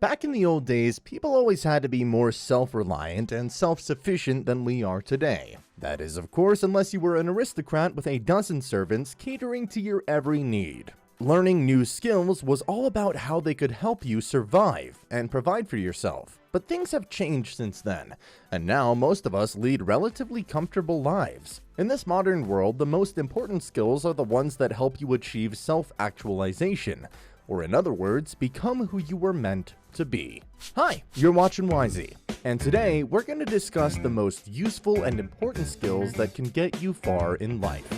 Back in the old days, people always had to be more self-reliant and self-sufficient than we are today. That is, of course, unless you were an aristocrat with a dozen servants catering to your every need. Learning new skills was all about how they could help you survive and provide for yourself. But things have changed since then, and now most of us lead relatively comfortable lives. In this modern world, the most important skills are the ones that help you achieve self-actualization, or in other words, become who you were meant to be. Hi, you're watching Wisey, and today we're going to discuss the most useful and important skills that can get you far in life.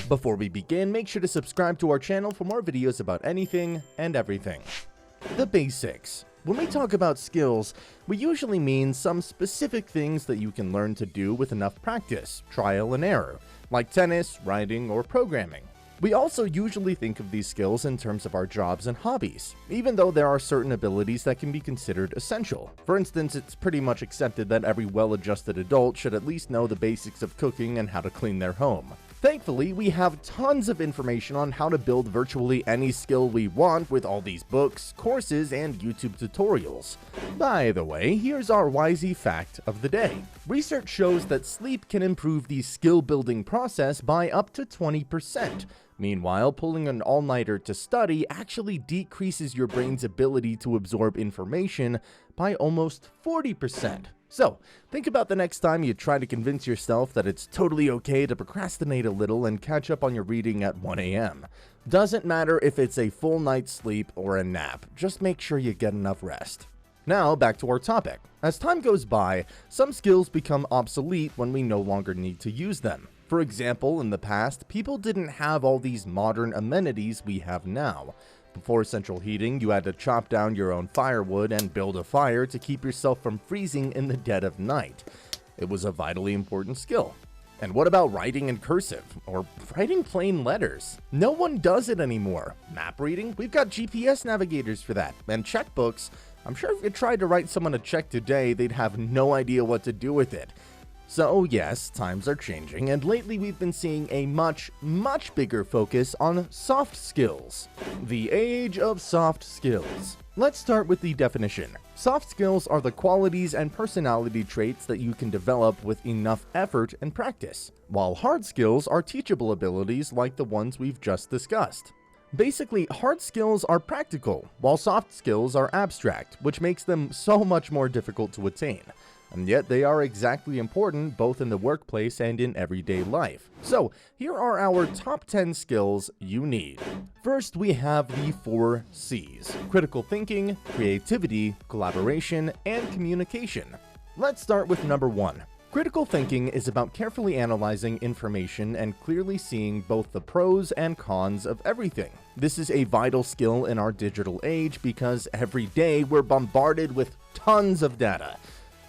Before we begin, make sure to subscribe to our channel for more videos about anything and everything. The basics. When we talk about skills, we usually mean some specific things that you can learn to do with enough practice, trial and error, like tennis, writing, or programming. We also usually think of these skills in terms of our jobs and hobbies, even though there are certain abilities that can be considered essential. For instance, it's pretty much accepted that every well-adjusted adult should at least know the basics of cooking and how to clean their home. Thankfully, we have tons of information on how to build virtually any skill we want with all these books, courses, and YouTube tutorials. By the way, here's our Wisey fact of the day. Research shows that sleep can improve the skill-building process by up to 20%. Meanwhile, pulling an all-nighter to study actually decreases your brain's ability to absorb information by almost 40%. So, think about the next time you try to convince yourself that it's totally okay to procrastinate a little and catch up on your reading at 1 a.m. Doesn't matter if it's a full night's sleep or a nap, just make sure you get enough rest. Now, back to our topic. As time goes by, some skills become obsolete when we no longer need to use them. For example, in the past, people didn't have all these modern amenities we have now. Before central heating, you had to chop down your own firewood and build a fire to keep yourself from freezing in the dead of night. It was a vitally important skill. And what about writing in cursive, or writing plain letters? No one does it anymore. Map reading? We've got GPS navigators for that. And checkbooks? I'm sure if you tried to write someone a check today, they'd have no idea what to do with it. So yes, times are changing, and lately we've been seeing a much bigger focus on soft skills. The age of soft skills. Let's start with the definition. Soft skills are the qualities and personality traits that you can develop with enough effort and practice, while hard skills are teachable abilities like the ones we've just discussed. Basically, hard skills are practical, while soft skills are abstract, which makes them so much more difficult to attain. And yet they are exactly important both in the workplace and in everyday life. So, here are our top 10 skills you need. First, we have the 4 C's: critical thinking, creativity, collaboration, and communication. Let's start with number 1. Critical thinking is about carefully analyzing information and clearly seeing both the pros and cons of everything. This is a vital skill in our digital age because every day we're bombarded with tons of data,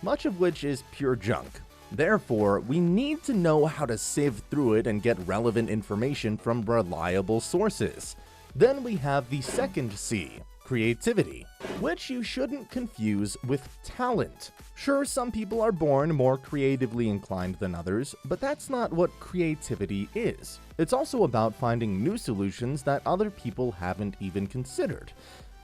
much of which is pure junk. Therefore, we need to know how to sift through it and get relevant information from reliable sources. Then we have the second C, creativity, which you shouldn't confuse with talent. Sure, some people are born more creatively inclined than others, but that's not what creativity is. It's also about finding new solutions that other people haven't even considered.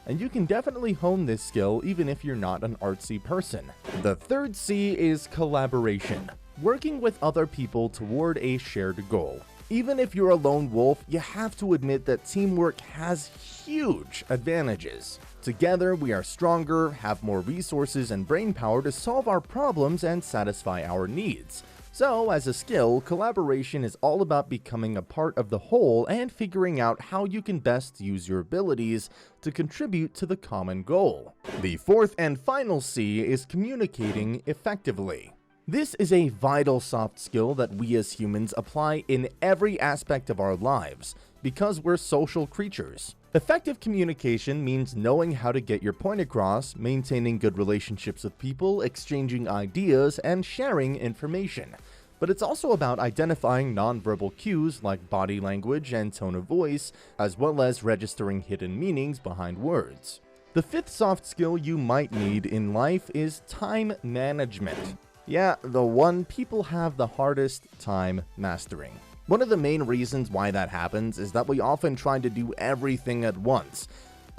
And you can definitely hone this skill even if you're not an artsy person. The third C is collaboration, working with other people toward a shared goal. Even if you're a lone wolf, you have to admit that teamwork has huge advantages. Together, we are stronger, have more resources and brain power to solve our problems and satisfy our needs. So, as a skill, collaboration is all about becoming a part of the whole and figuring out how you can best use your abilities to contribute to the common goal. The fourth and final C is communicating effectively. This is a vital soft skill that we as humans apply in every aspect of our lives, because we're social creatures. Effective communication means knowing how to get your point across, maintaining good relationships with people, exchanging ideas, and sharing information. But it's also about identifying nonverbal cues like body language and tone of voice, as well as registering hidden meanings behind words. The fifth soft skill you might need in life is time management. Yeah, the one people have the hardest time mastering. One of the main reasons why that happens is that we often try to do everything at once.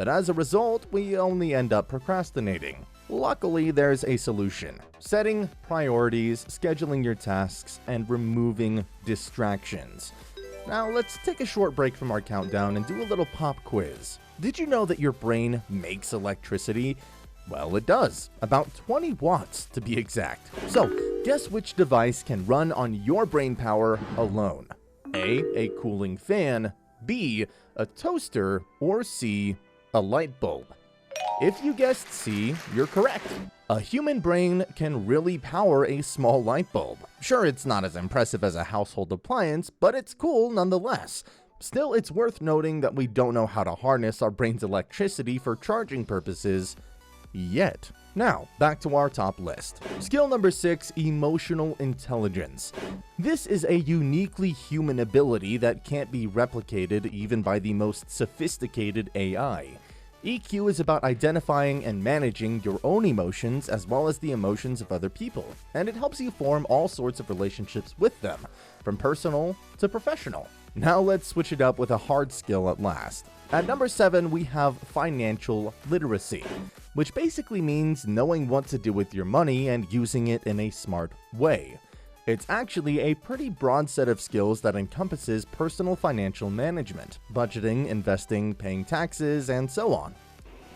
but as a result, we only end up procrastinating. Luckily, there's a solution: setting priorities, scheduling your tasks, and removing distractions. Now, let's take a short break from our countdown and do a little pop quiz. Did you know that your brain makes electricity? Well, it does. About 20 watts to be exact. So, guess which device can run on your brain power alone? A cooling fan, B, a toaster, or C, a light bulb? If you guessed C, you're correct. A human brain can really power a small light bulb. Sure, it's not as impressive as a household appliance, but it's cool nonetheless. Still, it's worth noting that we don't know how to harness our brain's electricity for charging purposes yet. Now, back to our top list. Skill number 6, emotional intelligence. This is a uniquely human ability that can't be replicated even by the most sophisticated AI. EQ is about identifying and managing your own emotions as well as the emotions of other people, and it helps you form all sorts of relationships with them, from personal to professional. Now let's switch it up with a hard skill at last. At number 7, we have financial literacy, which basically means knowing what to do with your money and using it in a smart way. It's actually a pretty broad set of skills that encompasses personal financial management, budgeting, investing, paying taxes, and so on.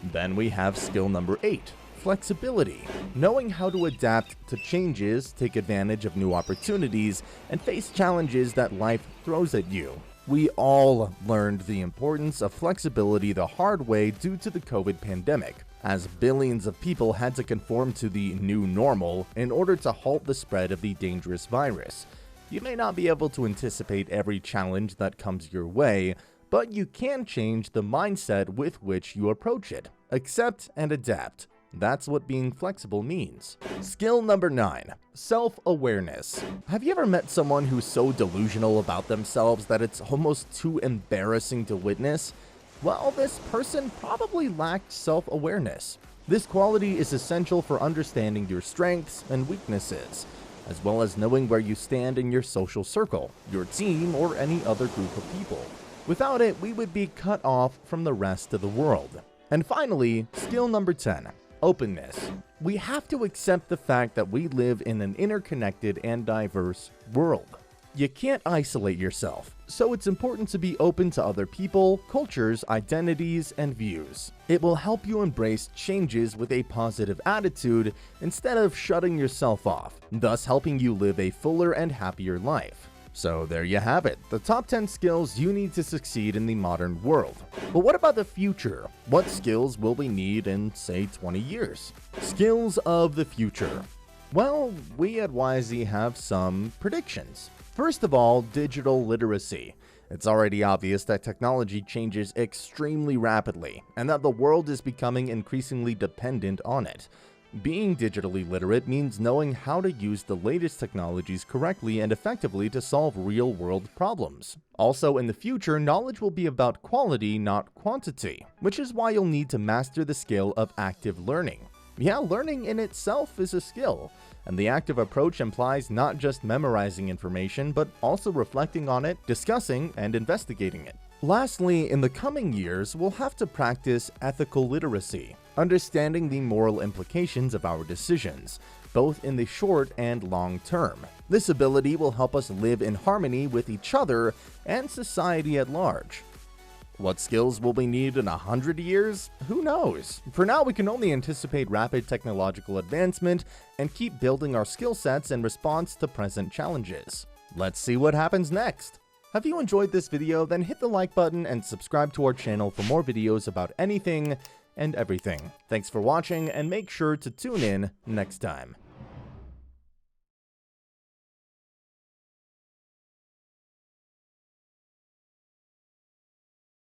Then we have skill number 8, flexibility, knowing how to adapt to changes, take advantage of new opportunities, and face challenges that life throws at you. We all learned the importance of flexibility the hard way due to the COVID pandemic, as billions of people had to conform to the new normal in order to halt the spread of the dangerous virus. You may not be able to anticipate every challenge that comes your way, but you can change the mindset with which you approach it. Accept and adapt. That's what being flexible means. Skill number 9, self-awareness. Have you ever met someone who's so delusional about themselves that it's almost too embarrassing to witness? Well, this person probably lacked self-awareness. This quality is essential for understanding your strengths and weaknesses, as well as knowing where you stand in your social circle, your team, or any other group of people. Without it, we would be cut off from the rest of the world. And finally, skill number 10, openness. We have to accept the fact that we live in an interconnected and diverse world. You can't isolate yourself, so it's important to be open to other people, cultures, identities, and views. It will help you embrace changes with a positive attitude instead of shutting yourself off, thus helping you live a fuller and happier life. So there you have it, the top 10 skills you need to succeed in the modern world. But what about the future? What skills will we need in, say, 20 years? Skills of the future. Well, we at Wisey have some predictions. First of all, digital literacy. It's already obvious that technology changes extremely rapidly, and that the world is becoming increasingly dependent on it. Being digitally literate means knowing how to use the latest technologies correctly and effectively to solve real-world problems. Also, in the future, knowledge will be about quality, not quantity, which is why you'll need to master the skill of active learning. Yeah, learning in itself is a skill, and the active approach implies not just memorizing information, but also reflecting on it, discussing, and investigating it. Lastly, in the coming years, we'll have to practice ethical literacy, understanding the moral implications of our decisions, both in the short and long term. This ability will help us live in harmony with each other and society at large. What skills will we need in 100 years? Who knows? For now, we can only anticipate rapid technological advancement and keep building our skill sets in response to present challenges. Let's see what happens next. Have you enjoyed this video? Then hit the like button and subscribe to our channel for more videos about anything and everything. Thanks for watching, and make sure to tune in next time.